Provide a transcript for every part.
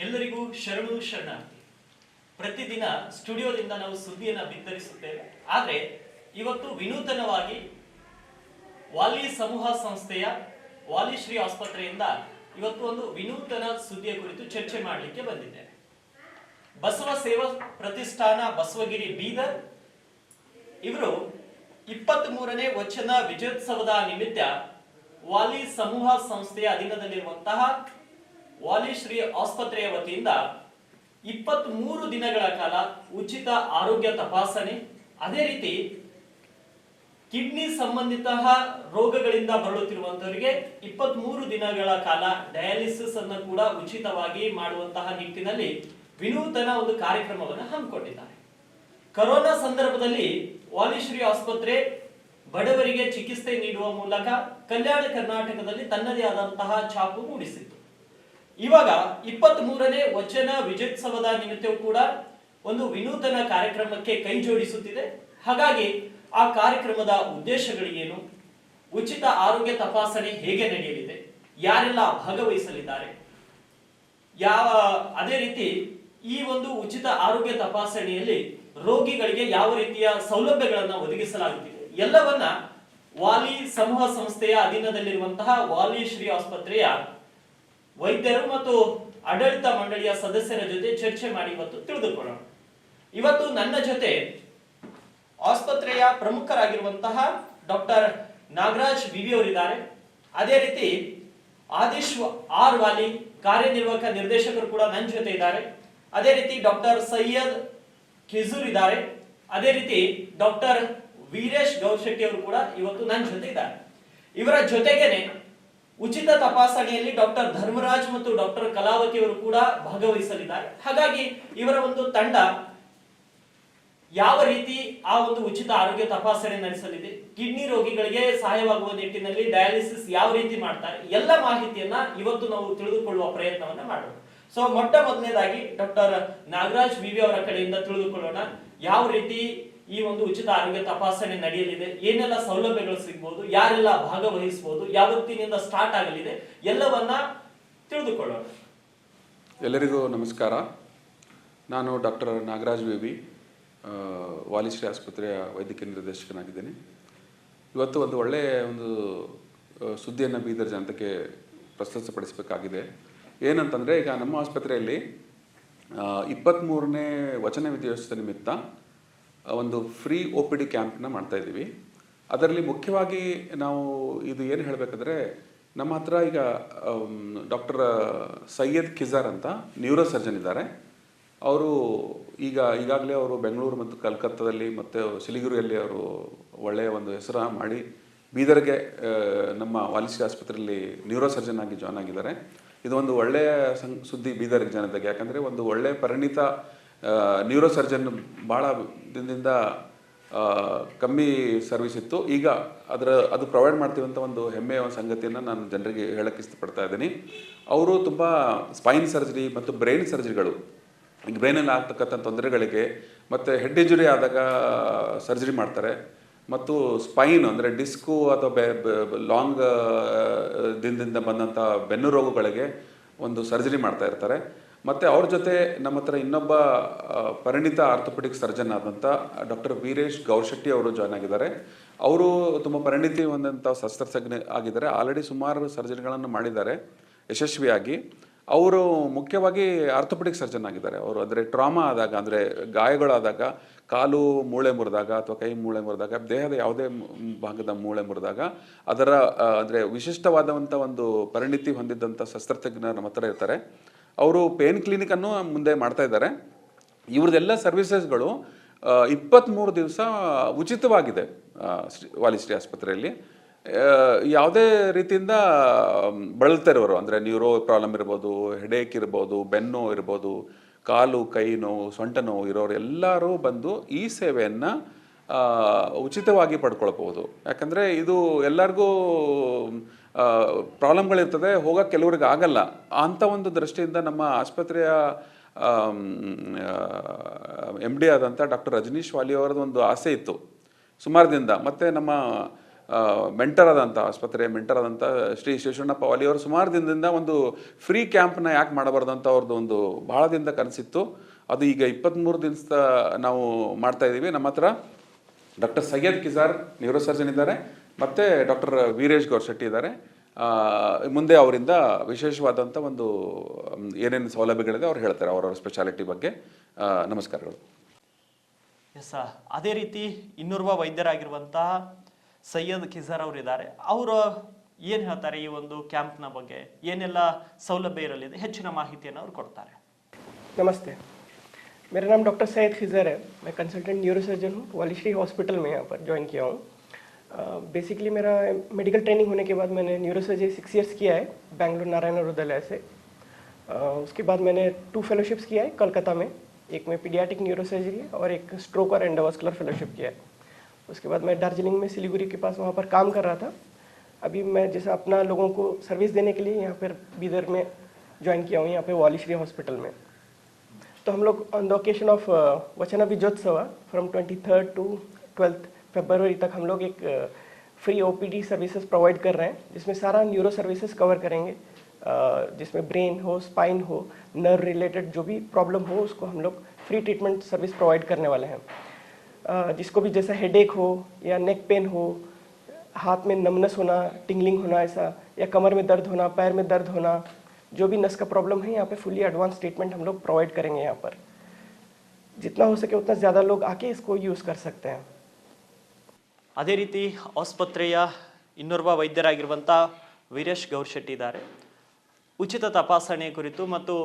ಎಲ್ಲರಿಗೂ ಶರಣು ಶರಣಾರ್ಥಿ. ಪ್ರತಿದಿನ ಸ್ಟುಡಿಯೋದಿಂದ ನಾವು ಸುದ್ದಿಯನ್ನು ಬಿತ್ತರಿಸುತ್ತೇವೆ. ಆದರೆ ಇವತ್ತು ವಿನೂತನವಾಗಿ ವಾಲಿ ಸಮೂಹ ಸಂಸ್ಥೆಯ ವಾಲಿಶ್ರೀ ಆಸ್ಪತ್ರೆಯಿಂದ ಇವತ್ತು ಒಂದು ವಿನೂತನ ಸುದ್ದಿಯ ಕುರಿತು ಚರ್ಚೆ ಮಾಡಲಿಕ್ಕೆ ಬಂದಿದ್ದೇವೆ. ಬಸವ ಸೇವಾ ಪ್ರತಿಷ್ಠಾನ ಬಸವಗಿರಿ ಬೀದರ್ ಇವರು 23ನೇ ವಚನ ವಿಜಯೋತ್ಸವದ ನಿಮಿತ್ತ ವಾಲಿ ಸಮೂಹ ಸಂಸ್ಥೆಯ ಅಧೀನದಲ್ಲಿರುವಂತಹ ವಾಲಿಶ್ರೀ ಆಸ್ಪತ್ರೆಯ ವತಿಯಿಂದ 23 ದಿನಗಳ ಕಾಲ ಉಚಿತ ಆರೋಗ್ಯ ತಪಾಸಣೆ, ಅದೇ ರೀತಿ ಕಿಡ್ನಿ ಸಂಬಂಧಿತ ರೋಗಗಳಿಂದ ಬಳಲುತ್ತಿರುವಂತವರಿಗೆ 23 ದಿನಗಳ ಕಾಲ ಡಯಾಲಿಸಿಸ್ ಅನ್ನು ಕೂಡ ಉಚಿತವಾಗಿ ಮಾಡುವಂತಹ ನಿಟ್ಟಿನಲ್ಲಿ ವಿನೂತನ ಒಂದು ಕಾರ್ಯಕ್ರಮವನ್ನು ಹಮ್ಮಿಕೊಂಡಿದ್ದಾರೆ. ಕೊರೋನಾ ಸಂದರ್ಭದಲ್ಲಿ ವಾಲಿಶ್ರೀ ಆಸ್ಪತ್ರೆ ಬಡವರಿಗೆ ಚಿಕಿತ್ಸೆ ನೀಡುವ ಮೂಲಕ ಕಲ್ಯಾಣ ಕರ್ನಾಟಕದಲ್ಲಿ ತನ್ನದೇ ಆದಂತಹ ಛಾಪು ಮೂಡಿಸಿತ್ತು. ಇವಾಗ 23ನೇ ವಚನ ವಿಜಯೋತ್ಸವದ ನಿಮಿತ್ತವೂ ಕೂಡ ಒಂದು ವಿನೂತನ ಕಾರ್ಯಕ್ರಮಕ್ಕೆ ಕೈ ಜೋಡಿಸುತ್ತಿದೆ. ಹಾಗಾಗಿ ಆ ಕಾರ್ಯಕ್ರಮದ ಉದ್ದೇಶಗಳೇನು, ಉಚಿತ ಆರೋಗ್ಯ ತಪಾಸಣೆ ಹೇಗೆ ನಡೆಯಲಿದೆ, ಯಾರೆಲ್ಲ ಭಾಗವಹಿಸಲಿದ್ದಾರೆ, ಅದೇ ರೀತಿ ಈ ಒಂದು ಉಚಿತ ಆರೋಗ್ಯ ತಪಾಸಣೆಯಲ್ಲಿ ರೋಗಿಗಳಿಗೆ ಯಾವ ರೀತಿಯ ಸೌಲಭ್ಯಗಳನ್ನು ಒದಗಿಸಲಾಗುತ್ತಿದೆ ಎಲ್ಲವನ್ನ ವಾಲಿ ಸಮೂಹ ಸಂಸ್ಥೆಯ ಅಧೀನದಲ್ಲಿರುವಂತಹ ವಾಲಿಶ್ರೀ ಆಸ್ಪತ್ರೆಯ ವೈದ್ಯರು ಮತ್ತು ಆಡಳಿತ ಮಂಡಳಿಯ ಸದಸ್ಯರ ಜೊತೆ ಚರ್ಚೆ ಮಾಡಿ ಇವತ್ತು ತಿಳಿದುಕೊಳ್ಳೋಣ. ಇವತ್ತು ನನ್ನ ಜೊತೆ ಆಸ್ಪತ್ರೆಯ ಪ್ರಮುಖರಾಗಿರುವಂತಹ ಡಾಕ್ಟರ್ ನಾಗರಾಜ್ ವಿವಿ ಅವರಿದ್ದಾರೆ. ಅದೇ ರೀತಿ ಆದಿಶ್ ಆರ್ ವಾಲಿ ಕಾರ್ಯನಿರ್ವಾಹಕ ನಿರ್ದೇಶಕರು ಕೂಡ ನನ್ನ ಜೊತೆ ಇದ್ದಾರೆ. ಅದೇ ರೀತಿ ಡಾಕ್ಟರ್ ಸೈಯದ್ ಖಿಜೂರ್ ಇದ್ದಾರೆ. ಅದೇ ರೀತಿ ಡಾಕ್ಟರ್ ವೀರೇಶ್ ಗೌಶೆಟ್ಟಿ ಅವರು ಕೂಡ ಇವತ್ತು ನನ್ನ ಜೊತೆ ಇದ್ದಾರೆ. ಇವರ ಜೊತೆಗೇನೆ ಉಚಿತ ತಪಾಸಣೆಯಲ್ಲಿ ಡಾಕ್ಟರ್ ಧರ್ಮರಾಜ್ ಮತ್ತು ಡಾಕ್ಟರ್ ಕಲಾವತಿ ಅವರು ಕೂಡ ಭಾಗವಹಿಸಲಿದ್ದಾರೆ. ಹಾಗಾಗಿ ಇವರ ಒಂದು ತಂಡ ಯಾವ ರೀತಿ ಆ ಒಂದು ಉಚಿತ ಆರೋಗ್ಯ ತಪಾಸಣೆ ನಡೆಸಲಿದೆ, ಕಿಡ್ನಿ ರೋಗಿಗಳಿಗೆ ಸಹಾಯವಾಗುವ ನಿಟ್ಟಿನಲ್ಲಿ ಡಯಾಲಿಸಿಸ್ ಯಾವ ರೀತಿ ಮಾಡ್ತಾರೆ, ಎಲ್ಲ ಮಾಹಿತಿಯನ್ನ ಇವತ್ತು ನಾವು ತಿಳಿದುಕೊಳ್ಳುವ ಪ್ರಯತ್ನವನ್ನ ಮಾಡೋಣ. ಸೊ ಮೊಟ್ಟ ಮೊದಲನೇದಾಗಿ ಡಾಕ್ಟರ್ ನಾಗರಾಜ್ ವಿವಿ ಅವರ ಕಡೆಯಿಂದ ತಿಳಿದುಕೊಳ್ಳೋಣ. ಯಾವ ರೀತಿ ಈ ಒಂದು ಉಚಿತ ಆರೋಗ್ಯ ತಪಾಸಣೆ ನಡೆಯಲಿದೆ, ಏನೆಲ್ಲ ಸೌಲಭ್ಯಗಳು ಸಿಗಬಹುದು, ಯಾರೆಲ್ಲ ಭಾಗವಹಿಸಬಹುದು, ಯಾವತ್ತಿನಿಂದ ಸ್ಟಾರ್ಟ್ ಆಗಲಿದೆ, ಎಲ್ಲವನ್ನ ತಿಳಿದುಕೊಳ್ಳೋಣ. ಎಲ್ಲರಿಗೂ ನಮಸ್ಕಾರ. ನಾನು ಡಾಕ್ಟರ್ ನಾಗರಾಜ್ ವಿವಿ, ವಾಲಿಶ್ರೀ ಆಸ್ಪತ್ರೆಯ ವೈದ್ಯಕೀಯ ನಿರ್ದೇಶಕನಾಗಿದ್ದೇನೆ. ಇವತ್ತು ಒಂದು ಒಳ್ಳೆಯ ಸುದ್ದಿಯನ್ನು ಬೀದರ್ ಜನತೆಗೆ ಪ್ರಸ್ತುತಪಡಿಸಬೇಕಾಗಿದೆ. ಏನಂತಂದರೆ, ಈಗ ನಮ್ಮ ಆಸ್ಪತ್ರೆಯಲ್ಲಿ 23ನೇ ವಚನ ವಿಜಯೋತ್ಸವ ನಿಮಿತ್ತ ಒಂದು ಫ್ರೀ OPD ಕ್ಯಾಂಪ್ನ ಮಾಡ್ತಾಯಿದ್ದೀವಿ. ಅದರಲ್ಲಿ ಮುಖ್ಯವಾಗಿ ನಾವು ಇದು ಏನು ಹೇಳಬೇಕಂದ್ರೆ, ನಮ್ಮ ಹತ್ರ ಈಗ ಡಾಕ್ಟರ್ ಸೈಯದ್ ಖಿಜಾರ್ ಅಂತ ನ್ಯೂರೋ ಸರ್ಜನ್ ಇದ್ದಾರೆ. ಅವರು ಈಗಾಗಲೇ ಅವರು ಬೆಂಗಳೂರು ಮತ್ತು ಕಲ್ಕತ್ತಾದಲ್ಲಿ ಮತ್ತು ಸಿಲಿಗುರಿಯಲ್ಲಿ ಅವರು ಒಳ್ಳೆಯ ಒಂದು ಹೆಸರು ಮಾಡಿ ಬೀದರ್ಗೆ ನಮ್ಮ ವಾಲಿಶ್ರೀ ಆಸ್ಪತ್ರೆಯಲ್ಲಿ ನ್ಯೂರೋ ಸರ್ಜನ್ ಆಗಿ ಜಾಯ್ನ್ ಆಗಿದ್ದಾರೆ. ಇದು ಒಂದು ಒಳ್ಳೆಯ ಸುದ್ದಿ ಬೀದರ್ ಜನತೆಗೆ. ಯಾಕಂದರೆ ಒಂದು ಒಳ್ಳೆಯ ಪರಿಣಿತ ನ್ಯೂರೋ ಸರ್ಜನ್ ಭಾಳ ದಿನದಿಂದ ಕಮ್ಮಿ ಸರ್ವಿಸ್ ಇತ್ತು. ಈಗ ಅದು ಪ್ರೊವೈಡ್ ಮಾಡ್ತೀವಂತ ಒಂದು ಹೆಮ್ಮೆಯ ಸಂಗತಿಯನ್ನು ನಾನು ಜನರಿಗೆ ಹೇಳಕ್ಕೆ ಇಷ್ಟಪಡ್ತಾ ಇದ್ದೀನಿ. ಅವರು ತುಂಬ ಸ್ಪೈನ್ ಸರ್ಜರಿ ಮತ್ತು ಬ್ರೈನ್ ಸರ್ಜರಿಗಳು, ಈಗ ಬ್ರೈನಲ್ಲಿ ಆಗ್ತಕ್ಕಂಥ ತೊಂದರೆಗಳಿಗೆ ಮತ್ತು ಹೆಡ್ ಇಂಜುರಿ ಆದಾಗ ಸರ್ಜರಿ ಮಾಡ್ತಾರೆ. ಮತ್ತು ಸ್ಪೈನ್ ಅಂದರೆ ಡಿಸ್ಕು ಅಥವಾ ಲಾಂಗ್ ದಿನದಿಂದ ಬಂದಂಥ ಬೆನ್ನು ರೋಗಗಳಿಗೆ ಒಂದು ಸರ್ಜರಿ ಮಾಡ್ತಾ ಇರ್ತಾರೆ. ಮತ್ತು ಅವ್ರ ಜೊತೆ ನಮ್ಮ ಹತ್ರ ಇನ್ನೊಬ್ಬ ಪರಿಣಿತ ಆರ್ಥೋಪೆಡಿಕ್ ಸರ್ಜನ್ ಆದಂಥ ಡಾಕ್ಟರ್ ವೀರೇಶ್ ಗೌಶೆಟ್ಟಿ ಅವರು ಜಾಯ್ನ್ ಆಗಿದ್ದಾರೆ. ಅವರು ತುಂಬ ಪರಿಣಿತಿ ಹೊಂದಂಥ ಶಸ್ತ್ರಜ್ಞ ಆಗಿದ್ದಾರೆ. ಆಲ್ರೆಡಿ ಸುಮಾರು ಸರ್ಜರಿಗಳನ್ನು ಮಾಡಿದ್ದಾರೆ ಯಶಸ್ವಿಯಾಗಿ. ಅವರು ಮುಖ್ಯವಾಗಿ ಆರ್ಥೋಪೆಡಿಕ್ ಸರ್ಜನ್ ಆಗಿದ್ದಾರೆ. ಅವರು ಅಂದರೆ ಟ್ರಾಮಾ ಆದಾಗ, ಅಂದರೆ ಗಾಯಗಳಾದಾಗ, ಕಾಲು ಮೂಳೆ ಮುರಿದಾಗ ಅಥವಾ ಕೈ ಮೂಳೆ ಮುರಿದಾಗ, ದೇಹದ ಯಾವುದೇ ಭಾಗದ ಮೂಳೆ ಮುರಿದಾಗ ಅದರ ಅಂದರೆ ವಿಶಿಷ್ಟವಾದಂಥ ಒಂದು ಪರಿಣಿತಿ ಹೊಂದಿದ್ದಂಥ ಶಸ್ತ್ರಜ್ಞರು ನಮ್ಮ ಹತ್ರ ಇರ್ತಾರೆ. ಅವರು ಪೇನ್ ಕ್ಲಿನಿಕನ್ನು ಮುಂದೆ ಮಾಡ್ತಾ ಇದ್ದಾರೆ. ಇವ್ರದ್ದೆಲ್ಲ ಸರ್ವಿಸಸ್ಗಳು 23 ದಿವಸ ಉಚಿತವಾಗಿದೆ ವಾಲಿಶ್ರೀ ಆಸ್ಪತ್ರೆಯಲ್ಲಿ. ಯಾವುದೇ ರೀತಿಯಿಂದ ಬಳಲ್ತಾ ಇರೋರು, ಅಂದರೆ ನ್ಯೂರೋ ಪ್ರಾಬ್ಲಮ್ ಇರ್ಬೋದು, ಹೆಡೇಕ್ ಇರ್ಬೋದು, ಬೆನ್ನು ಇರ್ಬೋದು, ಕಾಲು ಕೈ ನೋವು, ಸೊಂಟ ನೋವು ಇರೋರು ಎಲ್ಲರೂ ಬಂದು ಈ ಸೇವೆಯನ್ನು ಉಚಿತವಾಗಿ ಪಡ್ಕೊಳ್ಬೋದು. ಯಾಕಂದರೆ ಇದು ಎಲ್ಲರಿಗೂ ಪ್ರಾಬ್ಲಮ್ಗಳಿರ್ತದೆ, ಹೋಗೋಕ್ಕೆ ಕೆಲವ್ರಿಗೆ ಆಗಲ್ಲ. ಅಂಥ ಒಂದು ದೃಷ್ಟಿಯಿಂದ ನಮ್ಮ ಆಸ್ಪತ್ರೆಯ MD ಆದಂಥ ಡಾಕ್ಟರ್ ರಜನೀಶ್ ವಾಲಿ ಅವರದ್ದು ಒಂದು ಆಸೆ ಇತ್ತು ಸುಮಾರು ದಿನದ. ಮತ್ತು ನಮ್ಮ ಮೆಂಟರ್ ಆದಂಥ ಆಸ್ಪತ್ರೆಯ ಮೆಂಟರ್ ಆದಂಥ ಶ್ರೀ ಶಿವಶಣ್ಣಪ್ಪ ವಾಲಿ ಅವರು ಸುಮಾರು ದಿನದಿಂದ ಒಂದು ಫ್ರೀ ಕ್ಯಾಂಪ್ನ ಯಾಕೆ ಮಾಡಬಾರ್ದು ಅಂತ ಅವ್ರದ್ದು ಒಂದು ಭಾಳ ದಿನದ ಕನಸಿತ್ತು. ಅದು ಈಗ 23 ದಿವಸ ನಾವು ಮಾಡ್ತಾ ಇದ್ದೀವಿ. ನಮ್ಮ ಹತ್ರ ಡಾಕ್ಟರ್ ಸೈಯದ್ ಕಿಜಾರ್ ನ್ಯೂರೋ ಸರ್ಜನ್ ಇದ್ದಾರೆ ಮತ್ತು ಡಾಕ್ಟರ್ ವೀರೇಶ್ ಗೌರ್ಶೆಟ್ಟಿ ಇದ್ದಾರೆ. ಮುಂದೆ ಅವರಿಂದ ವಿಶೇಷವಾದಂಥ ಒಂದು ಏನೇನು ಸೌಲಭ್ಯಗಳಿದೆ ಅವ್ರು ಹೇಳ್ತಾರೆ ಅವರವ್ರ ಸ್ಪೆಷಾಲಿಟಿ ಬಗ್ಗೆ. ನಮಸ್ಕಾರಗಳು. ಎಸ್, ಅದೇ ರೀತಿ ಇನ್ನೋರ್ವ ವೈದ್ಯರಾಗಿರುವಂತಹ ಸೈಯದ್ ಕಿಜಾರ್ ಅವರು ಇದ್ದಾರೆ. ಅವರು ಏನು ಹೇಳ್ತಾರೆ ಈ ಒಂದು ಕ್ಯಾಂಪ್ನ ಬಗ್ಗೆ, ಏನೆಲ್ಲ ಸೌಲಭ್ಯ ಇರಲಿದೆ, ಹೆಚ್ಚಿನ ಮಾಹಿತಿಯನ್ನು ಅವರು ಕೊಡ್ತಾರೆ. नमस्ते, मेरा नाम डॉक्टर सैयद खिज़र है. मैं कंसल्टेंट न्यूरोसर्जन हूँ. वालीश्री हॉस्पिटल में यहाँ पर ज्वाइन किया हूँ. बेसिकली मेरा मेडिकल ट्रेनिंग होने के बाद मैंने न्यूरोसर्जरी 6 इयर्स किया है बेंगलुरु नारायण हृदयालय से. उसके बाद मैंने 2 फेलोशिप्स किया है कोलकाता में. एक में पीडियाट्रिक न्यूरोसर्जरी और एक स्ट्रोक और एंडोवास्कुलर फेलोशिप किया है. उसके बाद मैं दार्जिलिंग में सिलीगुड़ी के पास वहाँ पर काम कर रहा था. अभी मैं जैसा अपना लोगों को सर्विस देने के लिए यहाँ पर बीदर में ज्वाइन किया हूँ, यहाँ पे वालीश्री हॉस्पिटल में. तो हम लोग ऑन द ओकेशन ऑफ वचना विजयोत्सव फ्रॉम 23rd to 12th फरवरी तक हम लोग एक फ्री ओपीडी सर्विसेज प्रोवाइड कर रहे हैं, जिसमें सारा न्यूरो सर्विसेज कवर करेंगे, जिसमें ब्रेन हो, स्पाइन हो, नर्व रिलेटेड जो भी प्रॉब्लम हो उसको हम लोग फ्री ट्रीटमेंट सर्विस प्रोवाइड करने वाले हैं. जिसको भी जैसा हेडेक हो या नेक पेन हो, हाथ में नमनेस होना, टिंगलिंग होना ऐसा, या कमर में दर्द होना, पैर में दर्द होना, जो भी नस का प्रॉब्लम है यहाँ पे फुली एडवांस ट्रीटमेंट हम लोग प्रोवाइड करेंगे. यहाँ पर जितना हो सके उतना ज़्यादा लोग आके इसको यूज़ कर सकते हैं. ಅದೇ ರೀತಿ ಆಸ್ಪತ್ರೆಯ ಇನ್ನೋರ್ವ ವೈದ್ಯರಾಗಿರುವಂಥ ವೀರೇಶ್ ಗೌರ್ಶೆಟ್ಟಿ ಇದ್ದಾರೆ. ಉಚಿತ ತಪಾಸಣೆ ಕುರಿತು ಮತ್ತು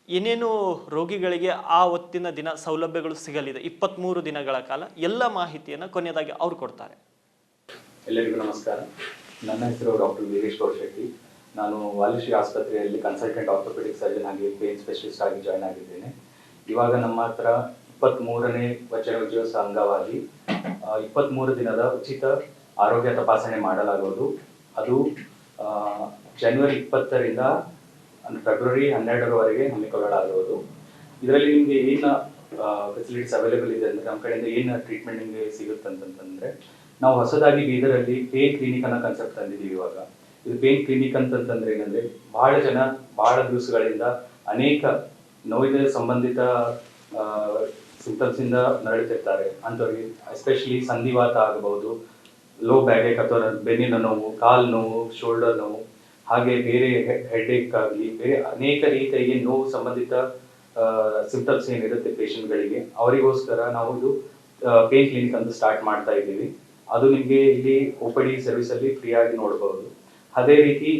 ಏನೇನು ರೋಗಿಗಳಿಗೆ ಆ ಹೊತ್ತಿನ ದಿನ ಸೌಲಭ್ಯಗಳು ಸಿಗಲಿದೆ 23 ದಿನಗಳ ಕಾಲ ಎಲ್ಲ ಮಾಹಿತಿಯನ್ನು ಕೊನೆಯದಾಗಿ ಅವ್ರು ಕೊಡ್ತಾರೆ. ಎಲ್ಲರಿಗೂ ನಮಸ್ಕಾರ. ನನ್ನ ಹೆಸರು ಡಾಕ್ಟರ್ ವೀರೇಶ್ ಗೌರ್ಶೆಟ್ಟಿ. ನಾನು ವಾಲಿಶ್ರೀ ಆಸ್ಪತ್ರೆಯಲ್ಲಿ ಕನ್ಸಲ್ಟೆಂಟ್ ಆರ್ಥೋಪೆಡಿಕ್ ಸರ್ಜನ್ ಆಗಿ ಪೇನ್ ಸ್ಪೆಷಲಿಸ್ಟ್ ಆಗಿ ಜಾಯ್ನ್ ಆಗಿದ್ದೇನೆ. ಇವಾಗ ನಮ್ಮ ಹತ್ರ 23ನೇ ವಚನ ವಿಜಯೋತ್ಸವ ಅಂಗವಾಗಿ 23 ದಿನದ ಉಚಿತ ಆರೋಗ್ಯ ತಪಾಸಣೆ ಮಾಡಲಾಗುವುದು. ಅದು ಜನವರಿ 20ರಿಂದ ಫೆಬ್ರವರಿ 12ರವರೆಗೆ ಹಮ್ಮಿಕೊಳ್ಳಲಾಗುವುದು. ಇದರಲ್ಲಿ ನಿಮಗೆ ಏನು ಫೆಸಿಲಿಟೀಸ್ ಅವೈಲೇಬಲ್ ಇದೆ ಅಂದರೆ, ನಮ್ಮ ಕಡೆಯಿಂದ ಏನು ಟ್ರೀಟ್ಮೆಂಟ್ ನಿಮಗೆ ಸಿಗುತ್ತೆ ಅಂತಂತಂದರೆ, ನಾವು ಹೊಸದಾಗಿ ಬೀದರಲ್ಲಿ ಪೇನ್ ಕ್ಲಿನಿಕ್ ಅನ್ನೋ ಕಾನ್ಸೆಪ್ಟ್ ತಂದಿದ್ದೀವಿ. ಇವಾಗ ಇದು ಪೇನ್ ಕ್ಲಿನಿಕ್ ಅಂತಂತಂದ್ರೆ ಏನಂದರೆ, ಬಹಳ ದಿವಸಗಳಿಂದ ಅನೇಕ ನೋವಿನ ಸಂಬಂಧಿತ ಸಿಂಪ್ಟಮ್ಸಿಂದ ನರಳುತ್ತಿರ್ತಾರೆ ಅಂಥವ್ರಿಗೆ, ಎಸ್ಪೆಷಲಿ ಸಂಧಿವಾತ ಆಗಬಹುದು, ಲೋ ಬ್ಯಾಕ್ ಅಥವಾ ಬೆನ್ನಿನ ನೋವು, ಕಾಲು ನೋವು, ಶೋಲ್ಡರ್ ನೋವು, ಹಾಗೆ ಬೇರೆ ಹೆಡ್ಏಕ್ ಆಗಲಿ, ಬೇರೆ ಅನೇಕ ರೀತಿಯ ನೋವು ಸಂಬಂಧಿತ ಸಿಂಪ್ಟಮ್ಸ್ ಏನಿರುತ್ತೆ ಪೇಷಂಟ್ಗಳಿಗೆ, ಅವರಿಗೋಸ್ಕರ ನಾವು ಇದು ಪೇನ್ ಕ್ಲಿನಿಕ್ ಅಂತ ಸ್ಟಾರ್ಟ್ ಮಾಡ್ತಾ ಇದ್ದೀವಿ. ಅದು ನಿಮಗೆ ಇಲ್ಲಿ OPD ಸರ್ವಿಸಲ್ಲಿ ಫ್ರೀ ಆಗಿ ನೋಡಬಹುದು. ಅದೇ ರೀತಿ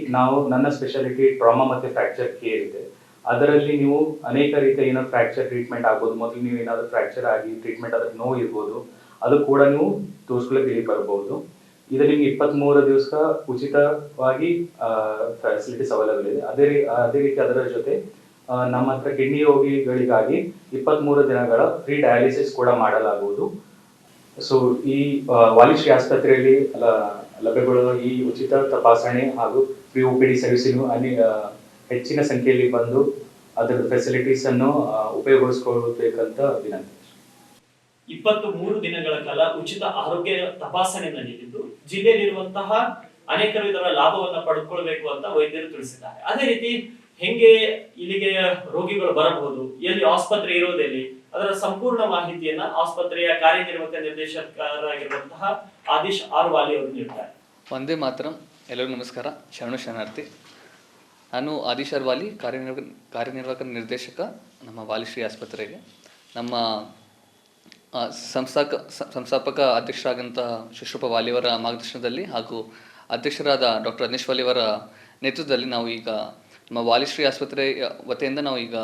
ನನ್ನ ಸ್ಪೆಷಾಲಿಟಿ ಟ್ರಾಮಾ ಮತ್ತು ಫ್ರ್ಯಾಕ್ಚರ್ ಕೇರ್ ಇದೆ. ಅದರಲ್ಲಿ ನೀವು ಅನೇಕ ರೀತಿಯ ಏನೋ ಫ್ರ್ಯಾಕ್ಚರ್ ಟ್ರೀಟ್ಮೆಂಟ್ ಆಗ್ಬೋದು, ಮೊದಲು ನೀವು ಏನಾದರೂ ಫ್ರ್ಯಾಕ್ಚರ್ ಆಗಿ ಟ್ರೀಟ್ಮೆಂಟ್ ಅದಕ್ಕೆ ನೋವು ಇರ್ಬೋದು, ಅದು ಕೂಡ ನೀವು ತೋರಿಸ್ಕೊಳ್ಳೋಕೆ ಇಲ್ಲಿ ಬರ್ಬೋದು. ಇದು ನಿಮ್ಗೆ 23 ದಿವಸ ಉಚಿತವಾಗಿ ಫೆಸಿಲಿಟೀಸ್ ಅವೈಲೇಬಲ್ ಇದೆ. ಅದೇ ರೀತಿ ಅದರ ಜೊತೆ ನಮ್ಮ ಹತ್ರ ಕಿಡ್ನಿ ರೋಗಿಗಳಿಗಾಗಿ 23 ದಿನಗಳ ಫ್ರೀ ಡಯಾಲಿಸಿಸ್ ಕೂಡ ಮಾಡಲಾಗುವುದು. ಸೊ ಈ ವಾಲಿಶ್ರೀ ಆಸ್ಪತ್ರೆಯಲ್ಲಿ ಲಭ್ಯಗೊಳ್ಳುವ ಈ ಉಚಿತ ತಪಾಸಣೆ ಹಾಗೂ ಫ್ರೀ OPD ಸರ್ವಿಸಿನ ಹೆಚ್ಚಿನ ಸಂಖ್ಯೆಯಲ್ಲಿ ಬಂದು ಅದರ ಫೆಸಿಲಿಟೀಸ್ ಅನ್ನು ಉಪಯೋಗಿಸಿಕೊಳ್ಳಬೇಕಂತ ವಿನಂತಿ. 23 ದಿನಗಳ ಕಾಲ ಉಚಿತ ಆರೋಗ್ಯ ತಪಾಸಣೆ ನಡೆದಿದ್ದು ಜಿಲ್ಲೆಯಲ್ಲಿರುವಂತಹ ಅನೇಕರು ಇದರ ಲಾಭವನ್ನ ಪಡೆದುಕೊಳ್ಳಬೇಕು ಅಂತ ವೈದ್ಯರು ತಿಳಿಸಿದ್ದಾರೆ. ಅದೇ ರೀತಿ ಹೆಂಗೆ ಇಲ್ಲಿಗೆ ರೋಗಿಗಳು ಬರಬಹುದು, ಎಲ್ಲಿ ಆಸ್ಪತ್ರೆ ಇರೋದೆಲ್ಲಿ, ಅದರ ಸಂಪೂರ್ಣ ಮಾಹಿತಿಯನ್ನ ಆಸ್ಪತ್ರೆಯ ಕಾರ್ಯನಿರ್ವಾಹಕ ನಿರ್ದೇಶಕರಾಗಿರುವಂತಹ ಆದಿಶ್ ಆರ್ ವಾಲಿ ಅವರು ನೀಡುತ್ತಾರೆ. ವಂದೇ ಮಾತರಂ. ಎಲ್ಲರಿಗೂ ನಮಸ್ಕಾರ, ಶರಣು ಶರಣಾರ್ಥಿ. ನಾನು ಆದಿಶ್ ಆರ್ ವಾಲಿ, ಕಾರ್ಯನಿರ್ವಾಹಕ ನಿರ್ದೇಶಕ ನಮ್ಮ ವಾಲಿಶ್ರೀ ಆಸ್ಪತ್ರೆಗೆ. ನಮ್ಮ ಸಂಸ್ಥಾಪಕ ಅಧ್ಯಕ್ಷರಾದಂಥ ಶಿವಶಪ್ಪ ವಾಲಿಯವರ ಮಾರ್ಗದರ್ಶನದಲ್ಲಿ ಹಾಗೂ ಅಧ್ಯಕ್ಷರಾದ ಡಾಕ್ಟರ್ ಅನೀಶ್ ವಾಲಿಯವರ ನೇತೃತ್ವದಲ್ಲಿ ನಾವು ಈಗ ನಮ್ಮ ವಾಲಿಶ್ರೀ ಆಸ್ಪತ್ರೆ ವತಿಯಿಂದ ನಾವು ಈಗ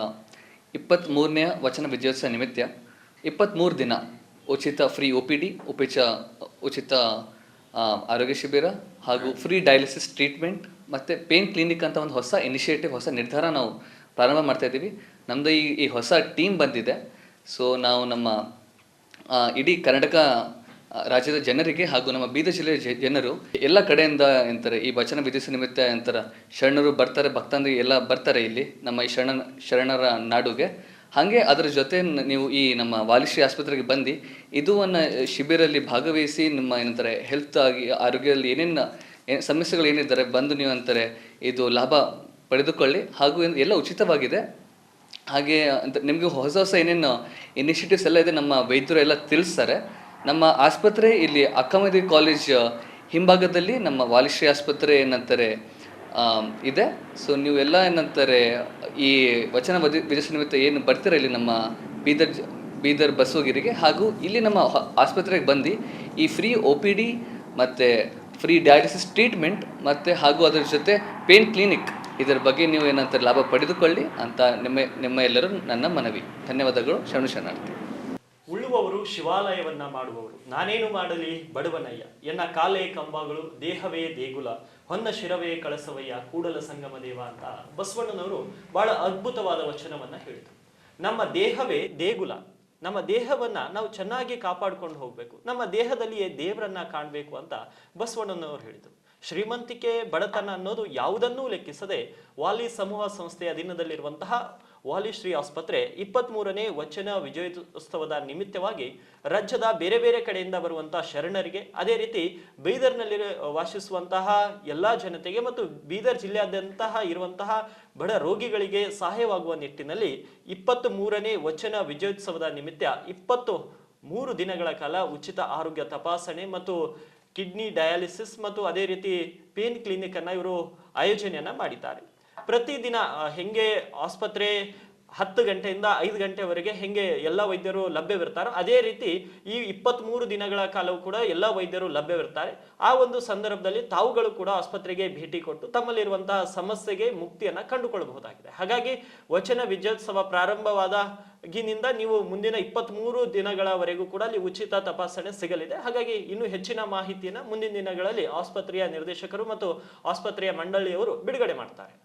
23ನೇ ವಚನ ವಿಜಯೋತ್ಸವ ನಿಮಿತ್ತ 23 ದಿನ ಉಚಿತ ಫ್ರೀ OPD, ಉಚಿತ ಆರೋಗ್ಯ ಶಿಬಿರ ಹಾಗೂ ಫ್ರೀ ಡಯಾಲಿಸಿಸ್ ಟ್ರೀಟ್ಮೆಂಟ್ ಮತ್ತು ಪೇನ್ ಕ್ಲಿನಿಕ್ ಅಂತ ಒಂದು ಹೊಸ ಇನಿಷಿಯೇಟಿವ್, ಹೊಸ ನಿರ್ಧಾರ ನಾವು ಪ್ರಾರಂಭ ಮಾಡ್ತಾಯಿದ್ದೀವಿ. ನಮ್ಮದು ಈ ಹೊಸ ಟೀಮ್ ಬಂದಿದೆ. ಸೊ ನಾವು ನಮ್ಮ ಇಡೀ ಕರ್ನಾಟಕ ರಾಜ್ಯದ ಜನರಿಗೆ ಹಾಗೂ ನಮ್ಮ ಬೀದರ್ ಜಿಲ್ಲೆಯ ಜನರು ಎಲ್ಲ ಕಡೆಯಿಂದ ಎಂತಾರೆ ಈ ವಚನ ವಿಧಿಸುವ ನಿಮಿತ್ತ ಎಂತಾರೆ ಶರಣರು ಬರ್ತಾರೆ, ಭಕ್ತಾಂದ್ರಿ ಎಲ್ಲ ಬರ್ತಾರೆ ಇಲ್ಲಿ ನಮ್ಮ ಈ ಶರಣರ ನಾಡುಗೆ. ಹಾಗೆ ಅದರ ಜೊತೆ ನೀವು ಈ ನಮ್ಮ ವಾಲಿಶ್ರೀ ಆಸ್ಪತ್ರೆಗೆ ಬಂದು ಇದು ಒಂದು ಶಿಬಿರಲ್ಲಿ ಭಾಗವಹಿಸಿ ನಿಮ್ಮ ಏನಂತಾರೆ ಹೆಲ್ತ್ ಆಗಿ ಆರೋಗ್ಯದಲ್ಲಿ ಏನೇನು ಸಮಸ್ಯೆಗಳು ಏನಿದ್ದಾರೆ ಬಂದು ನೀವು ಅಂತಾರೆ ಇದು ಲಾಭ ಪಡೆದುಕೊಳ್ಳಿ. ಹಾಗೂ ಎಲ್ಲ ಉಚಿತವಾಗಿದೆ. ಹಾಗೆ ನಿಮಗೆ ಹೊಸ ಹೊಸ ಏನೇನು ಇನಿಷಿಯೇಟಿವ್ಸ್ ಎಲ್ಲ ಇದೆ ನಮ್ಮ ವೈದ್ಯರು ಎಲ್ಲ ತಿಳಿಸ್ತಾರೆ. ನಮ್ಮ ಆಸ್ಪತ್ರೆ ಇಲ್ಲಿ ಅಕ್ಕಮದಿ ಕಾಲೇಜ್ ಹಿಂಭಾಗದಲ್ಲಿ ನಮ್ಮ ವಾಲಿಶ್ರೀ ಆಸ್ಪತ್ರೆ ಏನಂತಾರೆ ಇದೆ. ಸೊ ನೀವೆಲ್ಲ ಏನಂತಾರೆ ಈ ವಚನ ವಿಜಯ ನಿಮಿತ್ತ ಏನು ಬರ್ತೀರ ಇಲ್ಲಿ ನಮ್ಮ ಬೀದರ್ ಬಸವಗಿರಿಗೆ, ಹಾಗೂ ಇಲ್ಲಿ ನಮ್ಮ ಆಸ್ಪತ್ರೆಗೆ ಬಂದು ಈ ಫ್ರೀ OPD ಮತ್ತು ಫ್ರೀ ಡಯಾಲಿಸಿಸ್ ಟ್ರೀಟ್ಮೆಂಟ್ ಮತ್ತು ಹಾಗೂ ಅದರ ಜೊತೆ ಪೇನ್ ಕ್ಲಿನಿಕ್ ಇದರ ಬಗ್ಗೆ ನೀವು ಏನಂತಾರೆ ಲಾಭ ಪಡೆದುಕೊಳ್ಳಿ ಅಂತ ನಿಮ್ಮ ಎಲ್ಲರೂ ನನ್ನ ಮನವಿ. ಧನ್ಯವಾದಗಳು. ಶರಣಾರ್ಥಿ. ಉಳುವವರು ಶಿವಾಲಯವನ್ನ ಮಾಡುವವರು, ನಾನೇನು ಮಾಡಲಿ ಬಡವನಯ್ಯ, ಎನ್ನ ಕಾಲೇ ಕಂಬಗಳು, ದೇಹವೇ ದೇಗುಲ, ಹೊನ್ನ ಶಿರವೇ ಕಳಸವಯ್ಯ, ಕೂಡಲ ಸಂಗಮ ದೇವ ಅಂತ ಬಸವಣ್ಣನವರು ಬಹಳ ಅದ್ಭುತವಾದ ವಚನವನ್ನ ಹೇಳಿದರು. ನಮ್ಮ ದೇಹವೇ ದೇಗುಲ. ನಮ್ಮ ದೇಹವನ್ನ ನಾವು ಚೆನ್ನಾಗಿ ಕಾಪಾಡ್ಕೊಂಡು ಹೋಗ್ಬೇಕು, ನಮ್ಮ ದೇಹದಲ್ಲಿಯೇ ದೇವರನ್ನ ಕಾಣಬೇಕು ಅಂತ ಬಸವಣ್ಣನವರು ಹೇಳಿದರು. ಶ್ರೀಮಂತಿಕೆ ಬಡತನ ಅನ್ನೋದು ಯಾವುದನ್ನೂ ಲೆಕ್ಕಿಸದೆ ವಾಲಿ ಸಮೂಹ ಸಂಸ್ಥೆಯ ಅಧೀನದಲ್ಲಿರುವಂತಹ ವಾಲಿಶ್ರೀ ಆಸ್ಪತ್ರೆ 23ನೇ ವಚನ ವಿಜಯೋತ್ಸವದ ನಿಮಿತ್ತವಾಗಿ ರಾಜ್ಯದ ಬೇರೆ ಬೇರೆ ಕಡೆಯಿಂದ ಬರುವಂತಹ ಶರಣರಿಗೆ, ಅದೇ ರೀತಿ ಬೀದರ್ನಲ್ಲಿ ವಾಸಿಸುವಂತಹ ಎಲ್ಲಾ ಜನತೆಗೆ ಮತ್ತು ಬೀದರ್ ಜಿಲ್ಲೆಯಾದ್ಯಂತ ಇರುವಂತಹ ಬಡ ರೋಗಿಗಳಿಗೆ ಸಹಾಯವಾಗುವ ನಿಟ್ಟಿನಲ್ಲಿ 23ನೇ ವಚನ ವಿಜಯೋತ್ಸವದ ನಿಮಿತ್ತ 23 ದಿನಗಳ ಕಾಲ ಉಚಿತ ಆರೋಗ್ಯ ತಪಾಸಣೆ ಮತ್ತು ಕಿಡ್ನಿ ಡಯಾಲಿಸಿಸ್ ಮತ್ತು ಅದೇ ರೀತಿ ಪೇನ್ ಕ್ಲಿನಿಕ್ ಅನ್ನ ಇವರು ಆಯೋಜನೆಯನ್ನ ಮಾಡಿದ್ದಾರೆ. ಪ್ರತಿದಿನ ಹೆಂಗೆ ಆಸ್ಪತ್ರೆ 10 ಗಂಟೆಯಿಂದ 5 ಗಂಟೆವರೆಗೆ ಹೆಂಗೆ ಎಲ್ಲ ವೈದ್ಯರು ಲಭ್ಯವಿರ್ತಾರೋ ಅದೇ ರೀತಿ ಈ 23 ದಿನಗಳ ಕಾಲವೂ ಕೂಡ ಎಲ್ಲ ವೈದ್ಯರು ಲಭ್ಯವಿರ್ತಾರೆ. ಆ ಒಂದು ಸಂದರ್ಭದಲ್ಲಿ ತಾವುಗಳು ಕೂಡ ಆಸ್ಪತ್ರೆಗೆ ಭೇಟಿ ಕೊಟ್ಟು ತಮ್ಮಲ್ಲಿರುವಂತಹ ಸಮಸ್ಯೆಗೆ ಮುಕ್ತಿಯನ್ನ ಕಂಡುಕೊಳ್ಳಬಹುದಾಗಿದೆ. ಹಾಗಾಗಿ ವಚನ ವಿಜಯೋತ್ಸವ ಪ್ರಾರಂಭವಾದಾಗಿನಿಂದ ನೀವು ಮುಂದಿನ 23 ದಿನಗಳವರೆಗೂ ಕೂಡ ಅಲ್ಲಿ ಉಚಿತ ತಪಾಸಣೆ ಸಿಗಲಿದೆ. ಹಾಗಾಗಿ ಇನ್ನು ಹೆಚ್ಚಿನ ಮಾಹಿತಿಯನ್ನ ಮುಂದಿನ ದಿನಗಳಲ್ಲಿ ಆಸ್ಪತ್ರೆಯ ನಿರ್ದೇಶಕರು ಮತ್ತು ಆಸ್ಪತ್ರೆಯ ಮಂಡಳಿಯವರು ಬಿಡುಗಡೆ ಮಾಡ್ತಾರೆ.